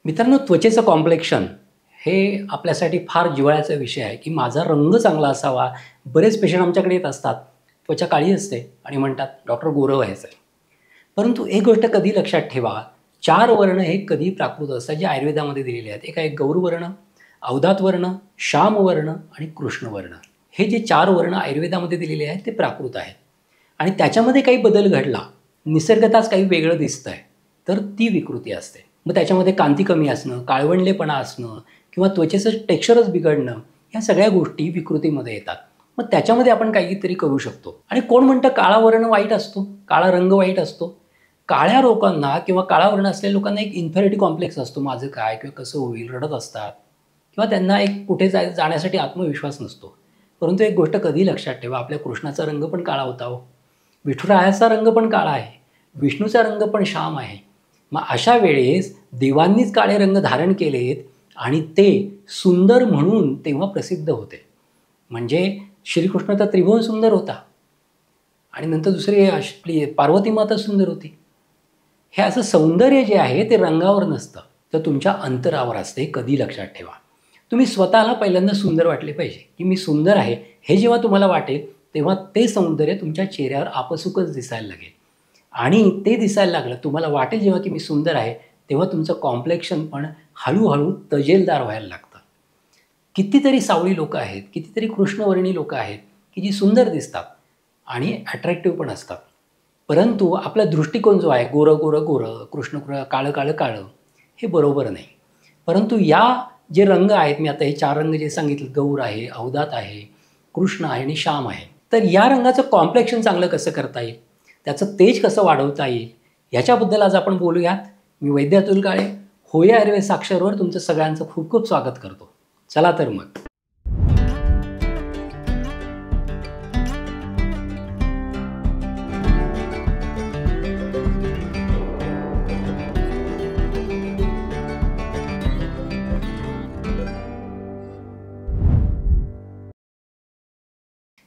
मित्रांनो, त्वचेचं कॉम्प्लेक्शन हे आपल्यासाठी फार जिव्हाळ्याचा विषय आहे, की माझा रंग चांगला असावा. बरेच पेशंट आमच्याकडे येत असतात, त्वचा काळी असते आणि म्हणतात, "डॉक्टर गोरं व्हायचं आहे." परंतु एक गोष्ट कधी लक्षात ठेवा, 4 वर्ण हे कधी प्राकृत असतात, जे आयुर्वेदामध्ये दिलेले आहेत. एक आहे गौरवर्ण, अवधात वर्ण, श्यामवर्ण आणि कृष्णवर्ण. हे जे 4 वर्ण आयुर्वेदामध्ये दिलेले आहेत, ते प्राकृत आहेत. आणि त्याच्यामध्ये काही बदल घडला, निसर्गतःच काही वेगळं दिसतंय, तर ती विकृती असते. मग त्याच्यामध्ये कांती कमी असणं, काळवंडलेपणा असणं किंवा त्वचेचं टेक्स्चरच बिघडणं, ह्या सगळ्या गोष्टी विकृतीमध्ये येतात. मग त्याच्यामध्ये आपण काहीतरी करू शकतो. आणि कोण म्हणतं काळा वर्ण वाईट असतो, काळा रंग वाईट असतो? काळ्या लोकांना किंवा काळा वर्ण असलेल्या लोकांना एक इन्फेरिटी कॉम्प्लेक्स असतो, माझं काय किंवा कसं होईल, रडत असतात किंवा त्यांना एक कुठे जाण्यासाठी आत्मविश्वास नसतो. परंतु एक गोष्ट कधी लक्षात ठेवा, आपल्या कृष्णाचा रंग पण काळा होता हो. विठुरायाचा रंग पण काळा आहे, विष्णूचा रंग पण श्याम आहे. मग अशा वेळेस देवांनीच काळे रंग धारण केलेत आणि ते सुंदर म्हणून तेव्हा प्रसिद्ध होते. म्हणजे श्रीकृष्ण तर त्रिभुवन सुंदर होता आणि नंतर दुसरी आपली पार्वती माता सुंदर होती. हे असं सौंदर्य जे आहे ते रंगावर नसतं, तर तुमच्या अंतरावर असते. हे कधी लक्षात ठेवा. तुम्ही स्वतःला पहिल्यांदा सुंदर वाटले पाहिजे, की मी सुंदर आहे हे जेव्हा तुम्हाला वाटेल, तेव्हा ते सौंदर्य तुमच्या चेहऱ्यावर आपसुकच दिसायला लागेल. आणि ते दिसायला लागलं, तुम्हाला वाटेल जेव्हा की मी सुंदर आहे, तेव्हा तुमचं कॉम्प्लेक्शन पण हळूहळू तजेलदार व्हायला लागतं. कितीतरी सावळी लोकं आहेत, कितीतरी कृष्णवर्णी लोकं आहेत, की जी सुंदर दिसतात आणि अट्रॅक्टिव्ह पण असतात. परंतु आपला दृष्टिकोन जो आहे, गोरं गोरं गोरं, कृष्ण काळं काळं काळं, हे बरोबर नाही. परंतु या जे रंग आहेत, मी आता हे 4 रंग जे सांगितले, गौर आहे, अवधात आहे, कृष्ण आहे आणि श्याम आहे. तर या रंगाचं कॉम्प्लेक्शन चांगलं कसं करता येईल, त्याचं तेज कसं वाढवता येईल, याच्याबद्दल आज आपण बोलूयात. मी वैद्य अतुल काळे, होय आयुर्वेद साक्षरवर तुमचं सगळ्यांचं खूप खूप स्वागत करतो. चला तर मग.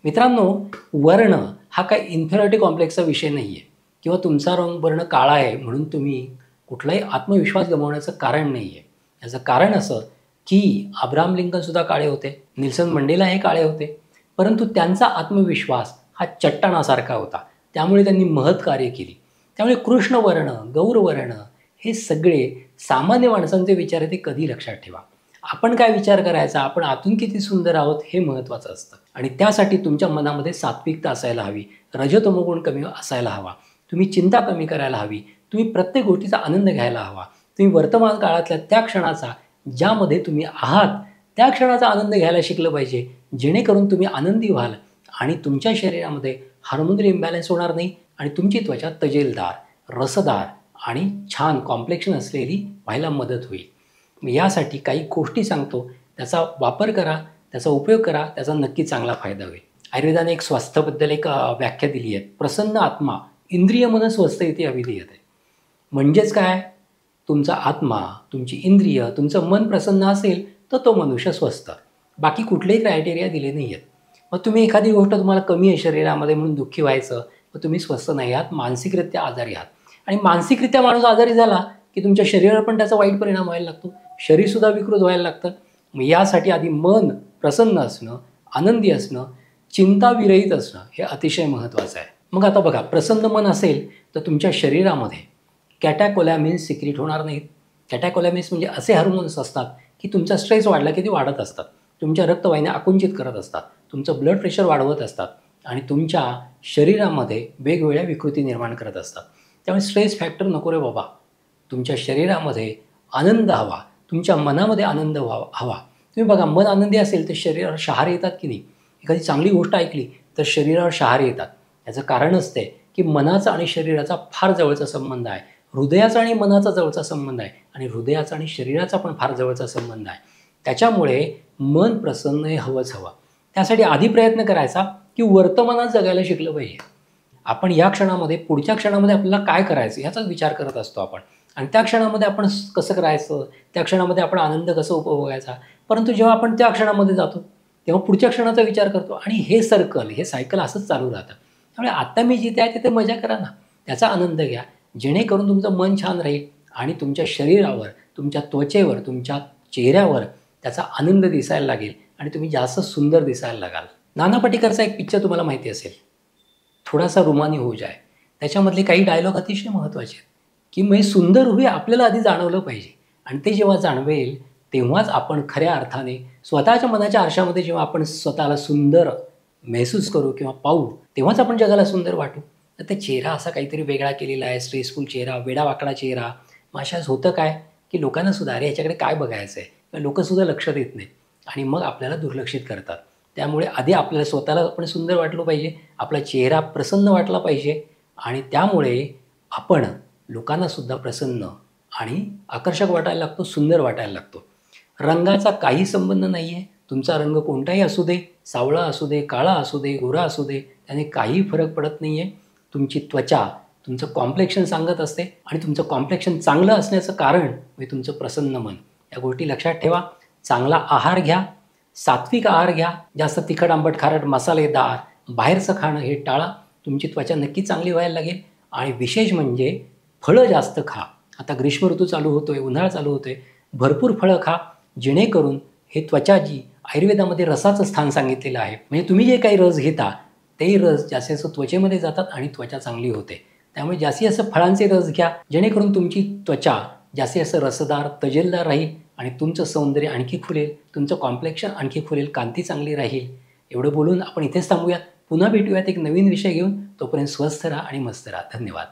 मित्रांनो, वर्ण हा काही इन्फेरिटी कॉम्प्लेक्सचा विषय नाही आहे किंवा तुमचा वर्ण काळा आहे म्हणून तुम्ही कुठलाही आत्मविश्वास गमावण्याचं कारण नाही आहे. याचं कारण असं की अब्राहम लिंकनसुद्धा काळे होते, नेल्सन मंडेला हे काळे होते, परंतु त्यांचा आत्मविश्वास हा चट्टानासारखा होता. त्यामुळे त्यांनी महत् कार्य केली. त्यामुळे कृष्णवर्ण, गौरवर्ण हे सगळे सामान्य माणसांचे विचार आहे, ते कधी लक्षात ठेवा. आपण काय विचार करायचा, आपण आतून किती सुंदर आहोत हे महत्त्वाचं असतं. आणि त्यासाठी तुमच्या मनामध्ये सात्विकता असायला हवी, रजतमोगुण कमी असायला हवा, तुम्ही चिंता कमी करायला हवी, तुम्ही प्रत्येक गोष्टीचा आनंद घ्यायला हवा, तुम्ही वर्तमान काळातल्या त्या क्षणाचा, ज्यामध्ये तुम्ही आहात त्या क्षणाचा आनंद घ्यायला शिकलं पाहिजे, जेणेकरून तुम्ही आनंदी व्हाल आणि तुमच्या शरीरामध्ये हार्मोनल इम्बॅलन्स होणार नाही आणि तुमची त्वचा तजेलदार, रसदार आणि छान कॉम्प्लेक्शन असलेली व्हायला मदत होईल. यासाठी काही गोष्टी सांगतो, त्याचा वापर करा, त्याचा उपयोग करा, त्याचा नक्की चांगला फायदा होईल. आयुर्वेदाने एक स्वास्थ्याबद्दल एक व्याख्या दिली आहे. प्रसन्न आत्मा इंद्रिय मन स्वस्थ इति अभिधीयते. म्हणजेच काय, तुमचा आत्मा, तुमची इंद्रिय, तुमचं मन प्रसन्न असेल तर तो मनुष्य स्वस्थ. बाकी कुठलेही क्रायटेरिया दिले नाही आहेत. मग तुम्ही एखादी गोष्ट तुम्हाला कमी आहे शरीरामध्ये म्हणून दुःखी व्हायचं, मग तुम्ही स्वस्थ नाही आहात, मानसिकरित्या आजारी आहात. आणि मानसिकरित्या माणूस आजारी झाला की तुमच्या शरीरावर पण त्याचा वाईट परिणाम व्हायला लागतो, शरीरसुद्धा विकृत व्हायला लागतं. मग यासाठी आधी मन प्रसन्न असणं, आनंदी असणं, चिंताविरहित असणं हे अतिशय महत्त्वाचं आहे. मग आता बघा, प्रसन्न मन असेल तर तुमच्या शरीरामध्ये कॅटॅकोलॅमिन्स सिक्रीट होणार नाहीत. कॅटॅकोलॅमिन्स म्हणजे असे हार्मोन्स असतात की तुमचा स्ट्रेस वाढला की ते वाढत असतात, तुमच्या रक्तवाहिन्या आकुंचित करत असतात, तुमचं ब्लड प्रेशर वाढवत असतात आणि तुमच्या शरीरामध्ये वेगवेगळ्या विकृती निर्माण करत असतात. त्यामुळे स्ट्रेस फॅक्टर नको रे बाबा. तुमच्या शरीरामध्ये आनंद हवा, तुमच्या मनामध्ये आनंद हवा. तुम्ही बघा, मन आनंदी असेल तर शरीरावर शहारे येतात की नाही. एखादी चांगली गोष्ट ऐकली तर शरीरावर शहारे येतात. याचं कारण असते की मनाचा आणि शरीराचा फार जवळचा संबंध आहे. हृदयाचा आणि मनाचा जवळचा संबंध आहे आणि हृदयाचा आणि शरीराचा पण फार जवळचा संबंध आहे. त्याच्यामुळे मन प्रसन्न हे हवंच हवं. त्यासाठी आधी प्रयत्न करायचा की वर्तमानात जगायला शिकलं पाहिजे. आपण या क्षणामध्ये, पुढच्या क्षणामध्ये आपल्याला काय करायचं याचाच विचार करत असतो आपण. आणि त्या क्षणामध्ये आपण कसं करायचं, त्या क्षणामध्ये आपण आनंद कसं उपभोगायचा. परंतु जेव्हा आपण त्या क्षणामध्ये जातो तेव्हा पुढच्या क्षणाचा विचार करतो आणि हे सायकल असंच चालू राहतं. त्यामुळे आत्ता मी जिथे आहे तिथे मजा करा ना, त्याचा आनंद घ्या, जेणेकरून तुमचं मन छान राहील, आणि तुमच्या शरीरावर, तुमच्या त्वचेवर, तुमच्या चेहऱ्यावर त्याचा आनंद दिसायला लागेल आणि तुम्ही जास्त सुंदर दिसायला लागाल. नाना पाटेकरचा एक पिक्चर तुम्हाला माहिती असेल, थोडासा रुमानी हो जाए. त्याच्यामधले काही डायलॉग अतिशय महत्त्वाचे आहेत, की मी सुंदर हुई आपल्याला आधी जाणवलं पाहिजे आणि ते जेव्हा जाणवेल तेव्हाच आपण खऱ्या अर्थाने स्वतःच्या मनाच्या आरशामध्ये जेव्हा आपण स्वतःला सुंदर महसूस करू किंवा पाहू तेव्हाच आपण जगाला सुंदर वाटू. तर ते चेहरा असा काहीतरी वेगळा केलेला आहे, स्ट्रेसफुल चेहरा, वेडावाकडा चेहरा. मग अशाच होतं काय, की लोकांना सुद्धा अरे ह्याच्याकडे काय बघायचं आहे, किंवा लोकंसुद्धा लक्ष देत नाहीत आणि मग आपल्याला दुर्लक्षित करतात. त्यामुळे आधी आपल्याला स्वतःला आपण सुंदर वाटलं पाहिजे, आपला चेहरा प्रसन्न वाटला पाहिजे आणि त्यामुळे आपण लोकांनासुद्धा प्रसन्न आणि आकर्षक वाटायला लागतो, सुंदर वाटायला लागतो. रंगाचा काही संबंध नाही आहे. तुमचा रंग कोणताही असू दे, सावळा असू दे, काळा असू दे, गोरा असू दे, त्याने काही फरक पडत नाही आहे. तुमची त्वचा तुमचं कॉम्प्लेक्शन सांगत असते आणि तुमचं कॉम्प्लेक्शन चांगलं असण्याचं कारण म्हणजे तुमचं प्रसन्न मन. या गोष्टी लक्षात ठेवा. चांगला आहार घ्या, सात्विक आहार घ्या, जास्त तिखट आंबट खारट मसालेदार बाहेरचं खाणं हे टाळा. तुमची त्वचा नक्की चांगली व्हायला लागेल आणि विशेष म्हणजे फळं जास्त खा. आता ग्रीष्म ऋतू चालू होतो आहे, उन्हाळा चालू होतो आहे, भरपूर फळं खा, जेणेकरून हे त्वचा जी आयुर्वेदामध्ये रसाचं स्थान सांगितलेलं आहे, म्हणजे तुम्ही जे काही रस घेता ते रस जास्तीत जास्त त्वचेमध्ये जातात आणि त्वचा चांगली होते. त्यामुळे जास्तीत जास्त फळांचे रस घ्या, जेणेकरून तुमची त्वचा जास्तीत जास्त रसदार, तजेलदार राहील आणि तुमचं सौंदर्य आणखी खुलेल, तुमचं कॉम्प्लेक्शन आणखी खुलेल, कांती चांगली राहील. एवढं बोलून आपण इथेच थांबूयात. पुन्हा भेटूयात एक नवीन विषय घेऊन. तोपर्यंत स्वस्थ राहा आणि मस्त राहा. धन्यवाद.